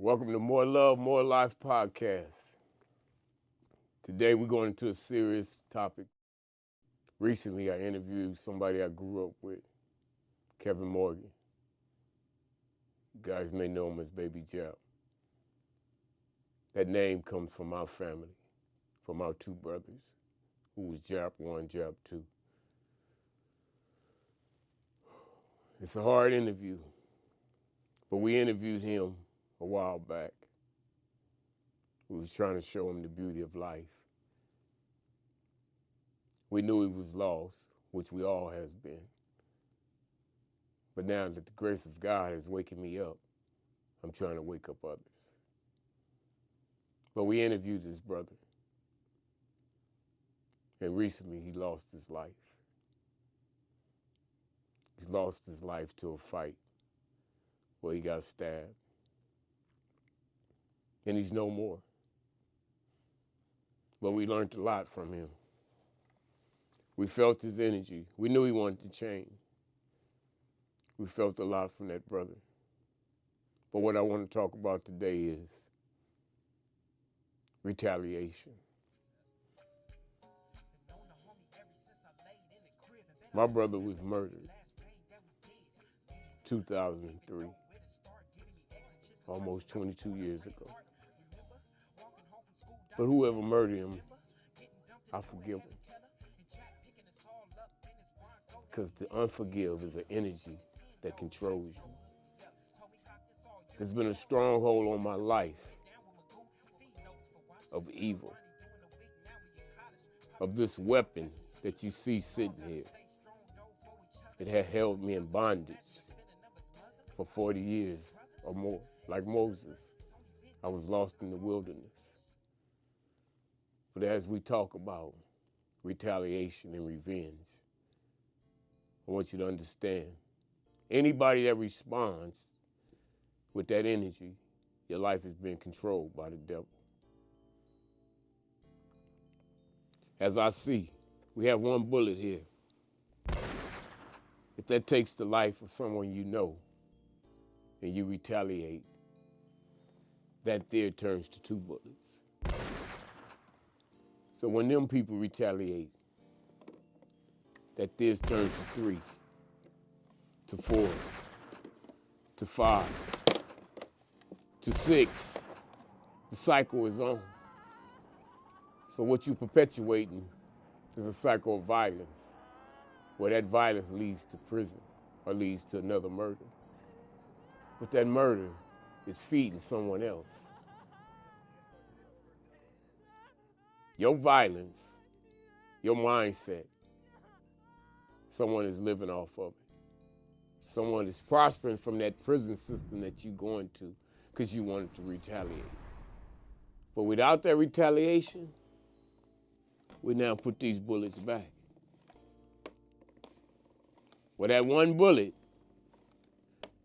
Welcome to More Love, More Life podcast. Today we're going into a serious topic. Recently I interviewed somebody I grew up with, Kevin Morgan. You guys may know him as Baby Jap. That name comes from our family, from our two brothers, who was Jap 1, Jap 2. It's a hard interview, but we interviewed him a while back. We was trying to show him the beauty of life. We knew he was lost, which we all has been. But now that the grace of God is waking me up, I'm trying to wake up others. But we interviewed his brother. And recently he lost his life. He lost his life to a fight where he got stabbed. And he's no more. But we learned a lot from him. We felt his energy. We knew he wanted to change. We felt a lot from that brother. But what I want to talk about today is retaliation. My brother was murdered 2003, almost 22 years ago. But whoever murdered him, I forgive him. Because to unforgive is an energy that controls you. There's been a stronghold on my life of evil, of this weapon that you see sitting here. It had held me in bondage for 40 years or more, like Moses. I was lost in the wilderness. But as we talk about retaliation and revenge, I want you to understand, anybody that responds with that energy, your life is being controlled by the devil. As I see, we have one bullet here. If that takes the life of someone you know and you retaliate, that there turns to 2 bullets. So when them people retaliate, that this turns to 3, to 4, to 5, to 6. The cycle is on. So what you're perpetuating is a cycle of violence, where that violence leads to prison or leads to another murder. But that murder is feeding someone else. Your violence, your mindset, someone is living off of it. Someone is prospering from that prison system that you're going to because you wanted to retaliate. But without that retaliation, we now put these bullets back. Well, that one bullet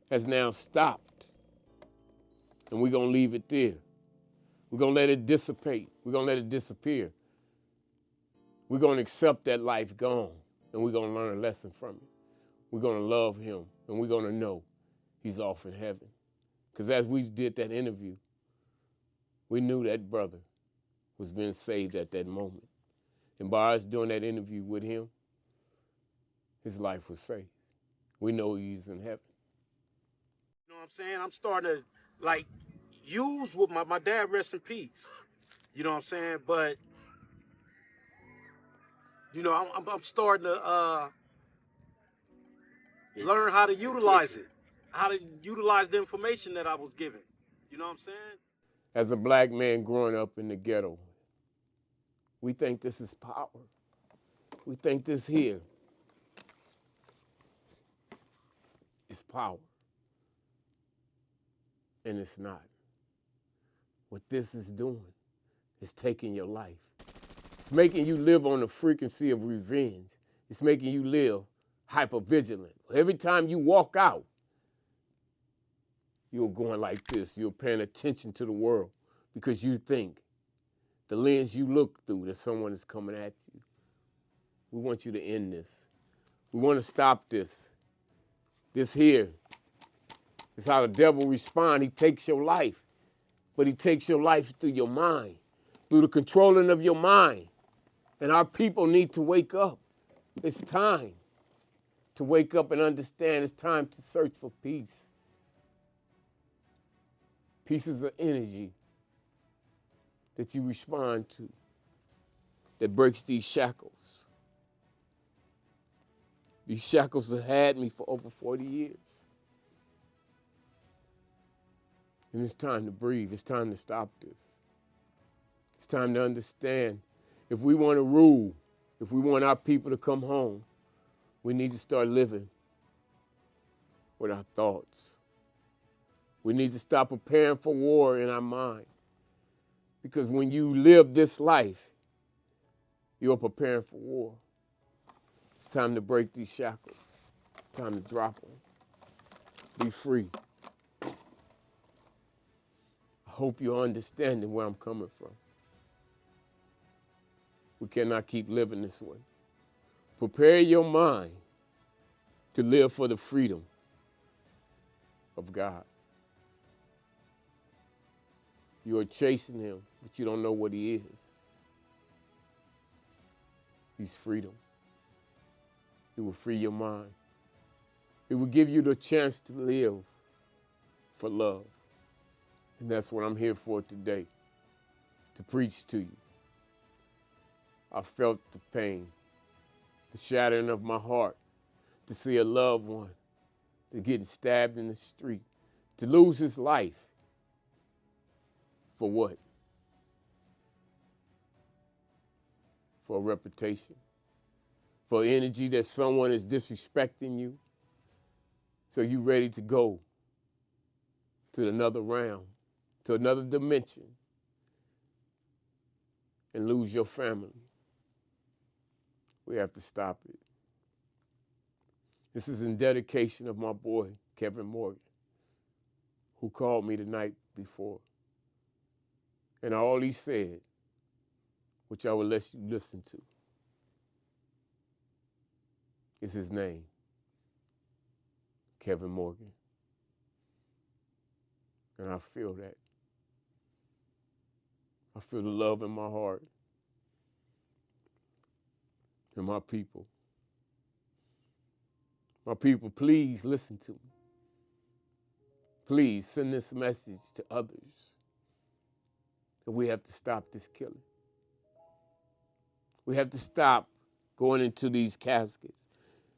has now stopped, and we're going to leave it there. We're going to let it dissipate. We're going to let it disappear. We're going to accept that life gone, and we're going to learn a lesson from it. We're going to love him, and we're going to know he's off in heaven. Because as we did that interview, we knew that brother was being saved at that moment. And by us doing that interview with him, his life was saved. We know he's in heaven. You know what I'm saying? I'm starting to use what my dad, rest in peace. You know what I'm saying? But I'm starting to learn how to utilize it, how to utilize the information that I was given. You know what I'm saying? As a black man growing up in the ghetto, we think this is power. We think this here is power. And it's not. What this is doing is taking your life. It's making you live on the frequency of revenge. It's making you live hypervigilant. Every time you walk out, you're going like this. You're paying attention to the world because you think the lens you look through that someone is coming at you. We want you to end this. We want to stop this. This here is how the devil responds. He takes your life. but he takes your life through your mind, through the controlling of your mind. And our people need to wake up. It's time to wake up and understand it's time to search for peace. Peace is an energy that you respond to that breaks these shackles. These shackles have had me for over 40 years. And it's time to breathe. It's time to stop this. It's time to understand if we want to rule, if we want our people to come home, we need to start living with our thoughts. We need to stop preparing for war in our mind. Because when you live this life, you're preparing for war. It's time to break these shackles. It's time to drop them. Be free. I hope you're understanding where I'm coming from. We cannot keep living this way. Prepare your mind to live for the freedom of God. You are chasing him, but you don't know what he is. He's freedom. It will free your mind. It will give you the chance to live for love. And that's what I'm here for today, to preach to you. I felt the pain, the shattering of my heart, to see a loved one to getting stabbed in the street, to lose his life. For what? For a reputation. For energy that someone is disrespecting you. So you ready to go to another realm, to another dimension, and lose your family. We have to stop it. This is in dedication of my boy, Kevin Morgan, who called me the night before. And all he said, which I will let you listen to, is his name, Kevin Morgan. And I feel that. I feel the love in my heart. And my people. My people, please listen to me. Please send this message to others that we have to stop this killing. We have to stop going into these caskets,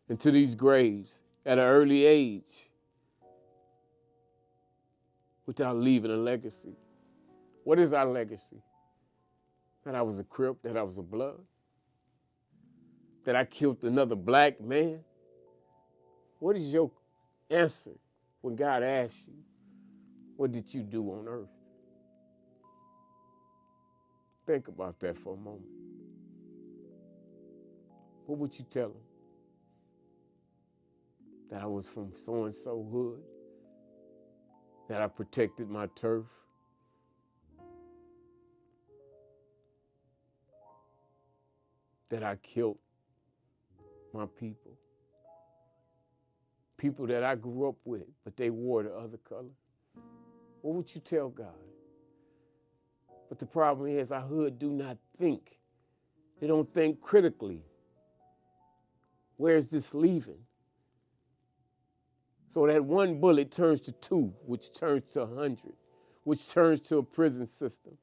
into these graves at an early age without leaving a legacy. What is our legacy? That I was a Crip, that I was a Blood, that I killed another black man? What is your answer when God asks you, what did you do on earth? Think about that for a moment. What would you tell him? That I was from so-and-so hood? That I protected my turf? That I killed my people? People that I grew up with, but they wore the other color? What would you tell God? But the problem is our hood do not think. They don't think critically. Where is this leaving? So that one bullet turns to 2, which turns to 100, which turns to a prison system,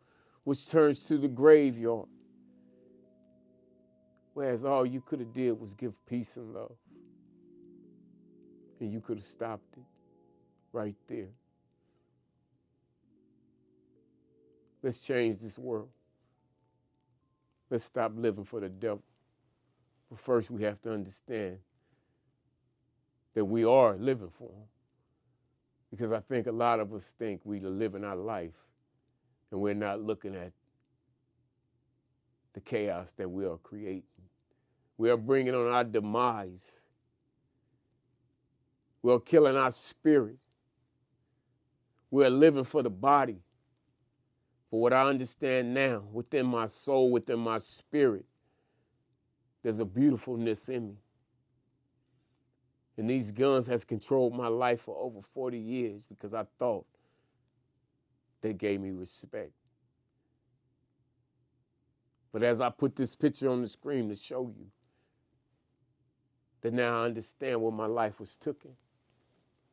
which turns to the graveyard. Whereas all you could have did was give peace and love. And you could have stopped it right there. Let's change this world. Let's stop living for the devil. But first we have to understand that we are living for him. Because I think a lot of us think we're living our life and we're not looking at the chaos that we are creating. We are bringing on our demise. We are killing our spirit. We are living for the body. But what I understand now, within my soul, within my spirit, there's a beautifulness in me. And these guns has controlled my life for over 40 years because I thought They gave me respect. But as I put this picture on the screen to show you that now I understand where my life was taken.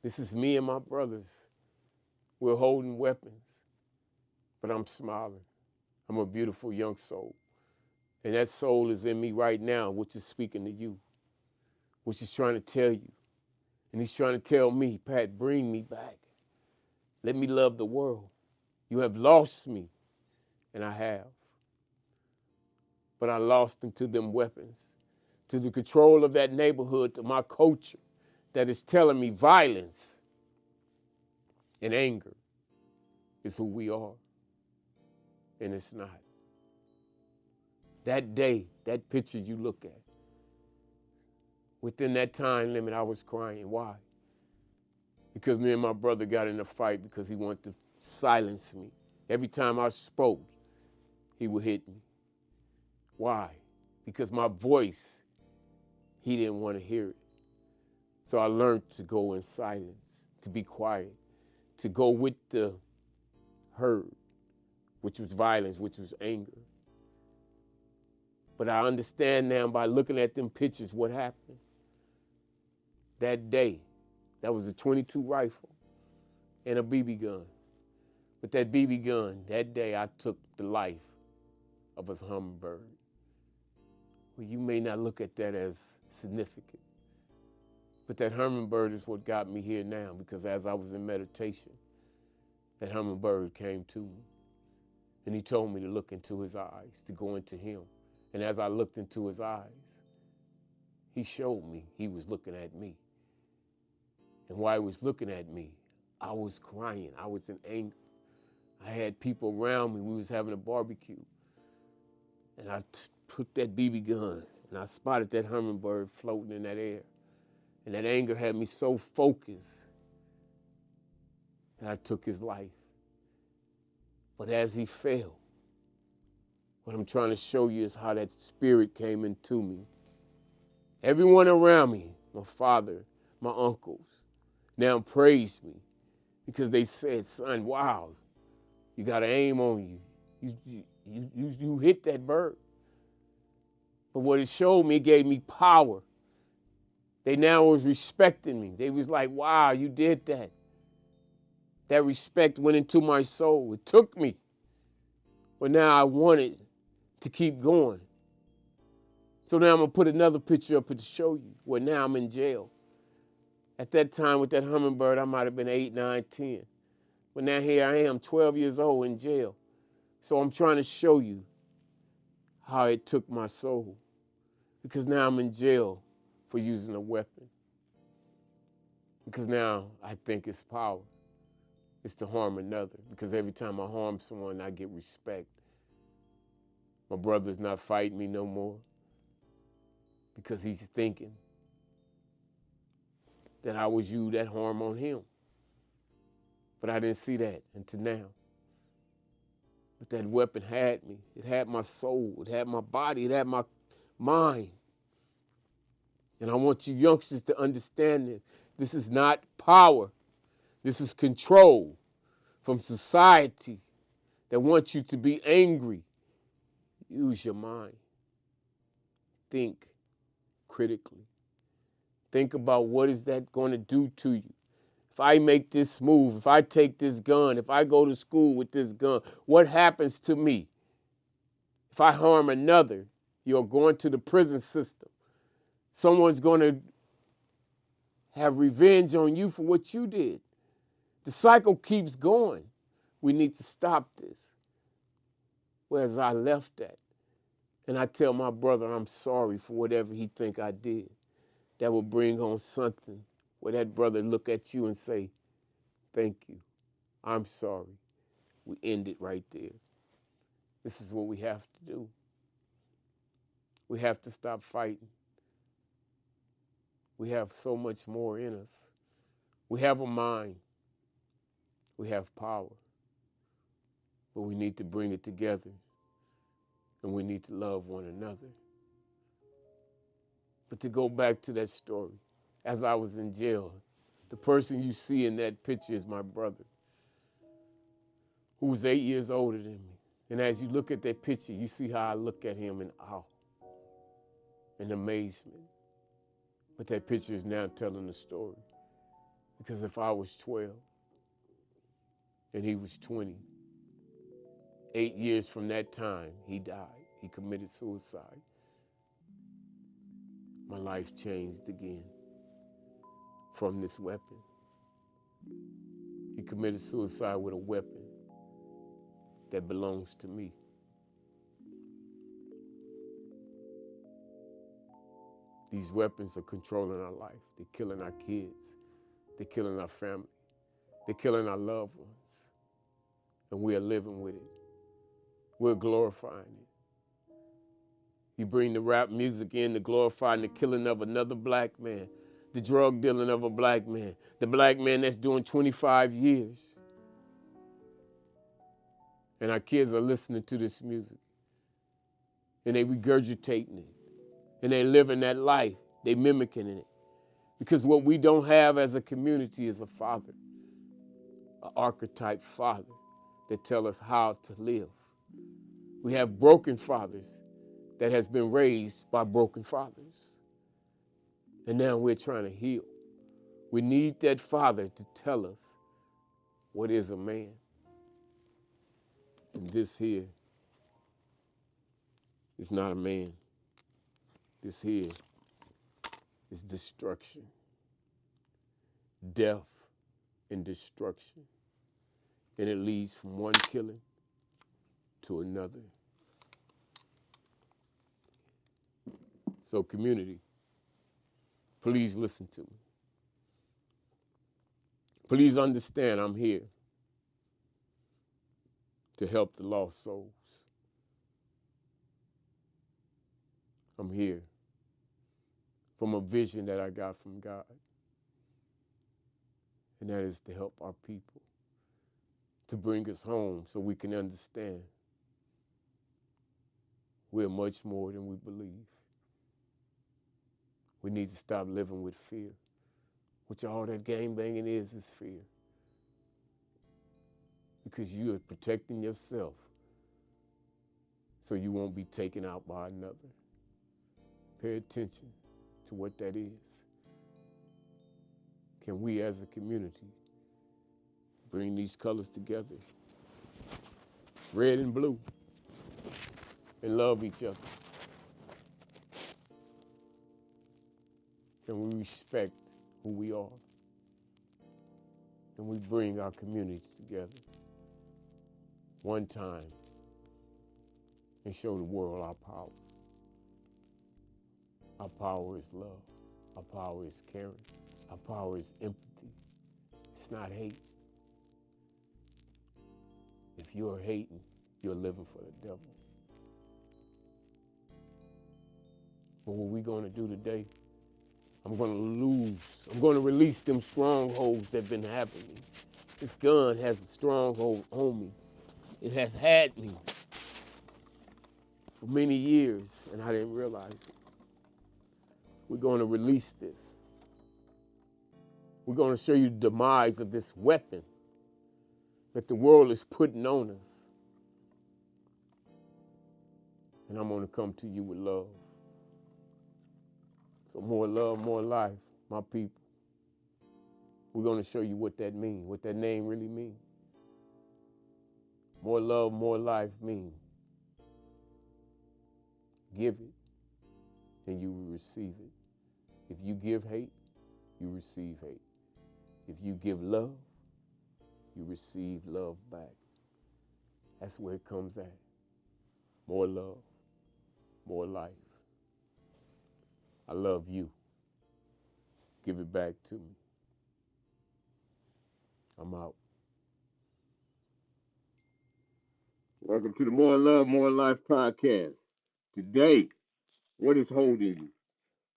This is me and my brothers. We're holding weapons, but I'm smiling. I'm a beautiful young soul. And that soul is in me right now, which is speaking to you, which is trying to tell you. And he's trying to tell me, Pat, bring me back. Let me love the world. You have lost me, and I have. But I lost them to them weapons, to the control of that neighborhood, to my culture that is telling me violence and anger is who we are. And it's not. That day, that picture you look at, within that time limit, I was crying. Why? Because me and my brother got in a fight because he wanted to silence me. Every time I spoke, he would hit me. Why? Because my voice, he didn't want to hear it. So I learned to go in silence, to be quiet, to go with the herd, which was violence, which was anger. But I understand now by looking at them pictures what happened. That day, that was a .22 rifle and a BB gun. With that BB gun, that day I took the life of a hummingbird. Well, you may not look at that as significant, but that hummingbird is what got me here now, because as I was in meditation, that hummingbird came to me and he told me to look into his eyes, to go into him. And as I looked into his eyes, he showed me he was looking at me. And while he was looking at me, I was crying. I was in anger. I had people around me. We was having a barbecue. And I put that BB gun and I spotted that hummingbird floating in that air. And that anger had me so focused that I took his life. But as he fell, what I'm trying to show you is how that spirit came into me. Everyone around me, my father, my uncles, now praised me because they said, son, wow, you got an aim on you. You hit that bird. But what it showed me, it gave me power. They now was respecting me. They was like, wow, you did that. That respect went into my soul. It took me. But now I wanted to keep going. So now I'm going to put another picture up to show you where now I'm in jail. At that time with that hummingbird, I might have been 8, 9, 10. But now here I am, 12 years old in jail. So I'm trying to show you how it took my soul. Because now I'm in jail for using a weapon. Because now I think it's power. It's to harm another. Because every time I harm someone, I get respect. My brother's not fighting me no more because he's thinking that I was you that harm on him. But I didn't see that until now. But that weapon had me. It had my soul. It had my body. It had my mind. And I want you youngsters to understand this. This is not power. This is control from society that wants you to be angry. Use your mind. Think critically. Think about what is that going to do to you. If I make this move, if I take this gun, if I go to school with this gun, what happens to me? If I harm another, you're going to the prison system. Someone's going to have revenge on you for what you did. The cycle keeps going. We need to stop this. Whereas I left that. And I tell my brother I'm sorry for whatever he think I did. That will bring on something where that brother look at you and say, thank you. I'm sorry. We end it right there. This is what we have to do. We have to stop fighting. We have so much more in us. We have a mind. We have power. But we need to bring it together. And we need to love one another. But to go back to that story, as I was in jail, the person you see in that picture is my brother. who was 8 years older than me. And as you look at that picture, you see how I look at him in awe and amazement. But that picture is now telling the story. Because if I was 12 and he was 20, 8 years from that time, he died. He committed suicide. My life changed again from this weapon. He committed suicide with a weapon that belongs to me. These weapons are controlling our life. They're killing our kids. They're killing our family. They're killing our loved ones. And we are living with it. We're glorifying it. You bring the rap music in to glorify the killing of another black man, the drug dealing of a black man, the black man that's doing 25 years. And our kids are listening to this music. And they regurgitating it. And they living that life. They mimicking it. Because what we don't have as a community is a father, an archetype father that tell us how to live. We have broken fathers that has been raised by broken fathers. And now we're trying to heal. We need that father to tell us what is a man. And this here is not a man. This here is destruction, death and destruction. And it leads from one killing to another. So community, please listen to me. Please understand I'm here to help the lost souls. I'm here from a vision that I got from God. And that is to help our people, to bring us home so we can understand we're much more than we believe. We need to stop living with fear, which all that gang banging is fear. Because you are protecting yourself so you won't be taken out by another. Pay attention to what that is. Can we as a community bring these colors together, red and blue, and love each other? Can we respect who we are? Can we bring our communities together one time and show the world our power? Our power is love. Our power is caring. Our power is empathy. It's not hate. If you're hating, you're living for the devil. But what we're going to do today, I'm going to release them strongholds that have been having me. This gun has a stronghold on me. It has had me for many years, and I didn't realize it. We're going to release this. We're going to show you the demise of this weapon that the world is putting on us. And I'm going to come to you with love. So more love, more life, my people. We're going to show you what that means, what that name really means. More love, more life means give it, and you will receive it. If you give hate, you receive hate. If you give love, you receive love back. That's where it comes at. More love, more life. I love you. Give it back to me. I'm out. Welcome to the More Love, More Life podcast. Today, what is holding you?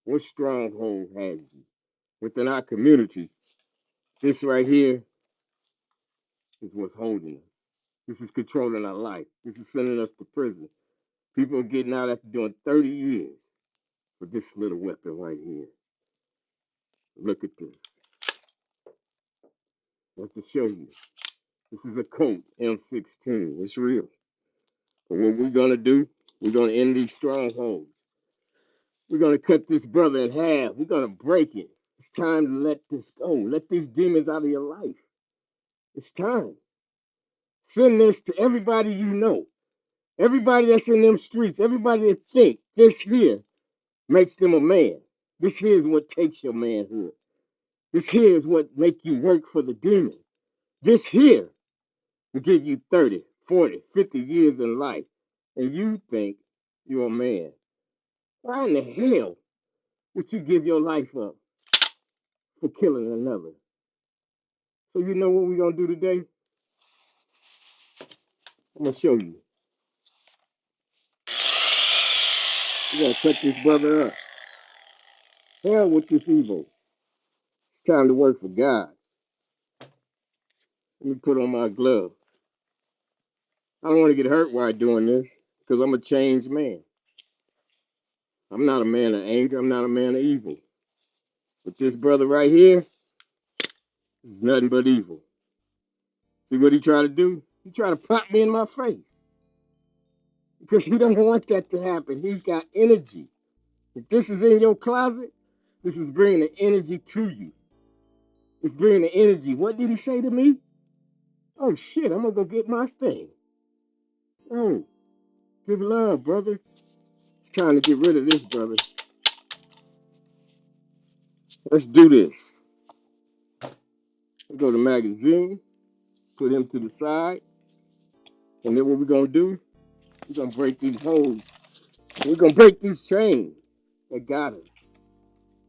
What stronghold has you? Within our community, this right here is what's holding us. This is controlling our life. This is sending us to prison. People are getting out after doing 30 years for this little weapon right here. Look at this. Let's just show you. This is a code, M16. It's real. But what we're gonna do, we're gonna end these strongholds. We're gonna cut this brother in half. We're gonna break it. It's time to let this go. Let these demons out of your life. It's time. Send this to everybody you know. Everybody that's in them streets, everybody that think this here makes them a man. This here is what takes your manhood. This here is what make you work for the demon. This here will give you 30, 40, 50 years in life. And you think you're a man. Why in the hell would you give your life up for killing another? So you know what we're gonna do today? I'm gonna show you. We're gonna cut this brother up. Hell with this evil. It's time to work for God. Let me put on my glove. I don't want to get hurt while doing this because I'm a changed man. I'm not a man of anger. I'm not a man of evil. But this brother right here is nothing but evil. See what he tried to do? He tried to pop me in my face because he don't want that to happen. He's got energy. If this is in your closet, this is bringing the energy to you. It's bringing the energy. What did he say to me? Oh shit, I'm gonna go get my thing. Oh, give love, brother. It's time to get rid of this, brother. Let's do this. We go to magazine, put him to the side, and then what we're gonna do? We're gonna break these holes. We're gonna break these chains that got us.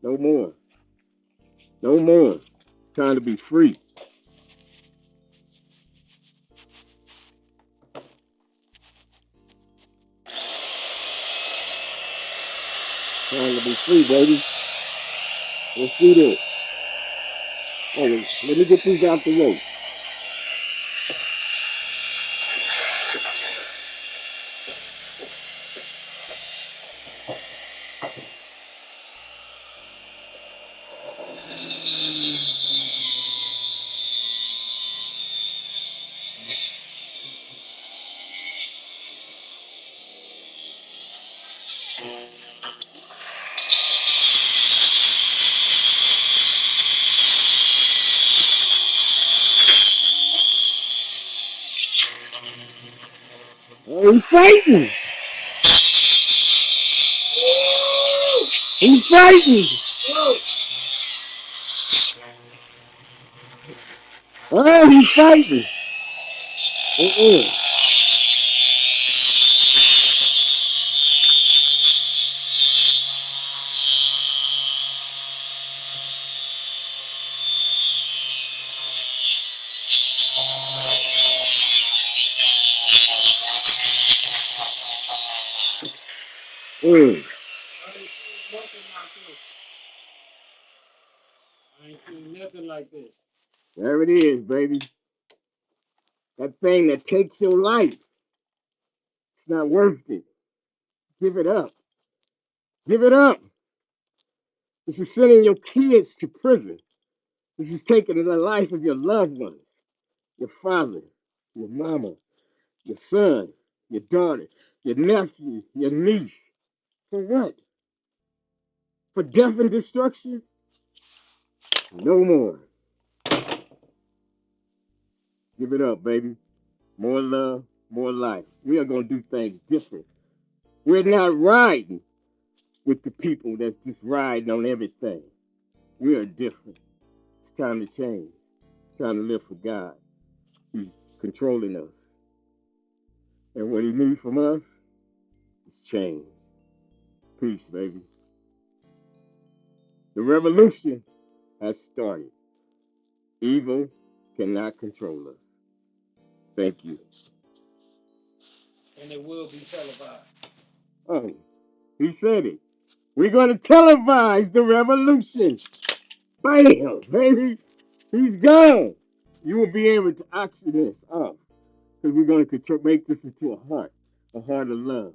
No more. No more. It's time to be free. Time to be free, baby. Let's do this. Oh, let me get these out the way. Oh, he's fighting! He's fighting! Oh, he's fighting! I ain't seen nothing like this. There it is, baby. That thing that takes your life. It's not worth it. Give it up. Give it up. This is sending your kids to prison. This is taking the life of your loved ones, your father, your mama, your son, your daughter, your nephew, your niece. For what? For death and destruction? No more. Give it up, baby. More love, more life. We are going to do things different. We're not riding with the people that's just riding on everything. We are different. It's time to change. It's time to live for God. He's controlling us. And what he needs from us is change. Peace, baby. The revolution has started. Evil cannot control us. Thank you. And it will be televised. Oh, he said it. We're going to televise the revolution. Bam, baby. He's gone. You will be able to auction this off. Because we're going to make this into a heart of love.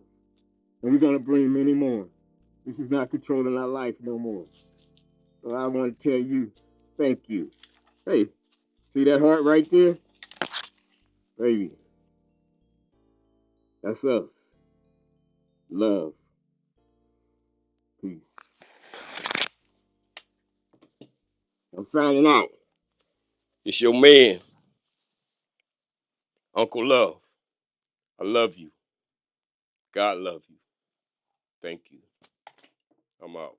And we're going to bring many more. This is not controlling our life no more. So I want to tell you, thank you. Hey, see that heart right there? Baby, that's us. Love. Peace. I'm signing out. It's your man, Uncle Love. I love you. God love you. Thank you. I'm out.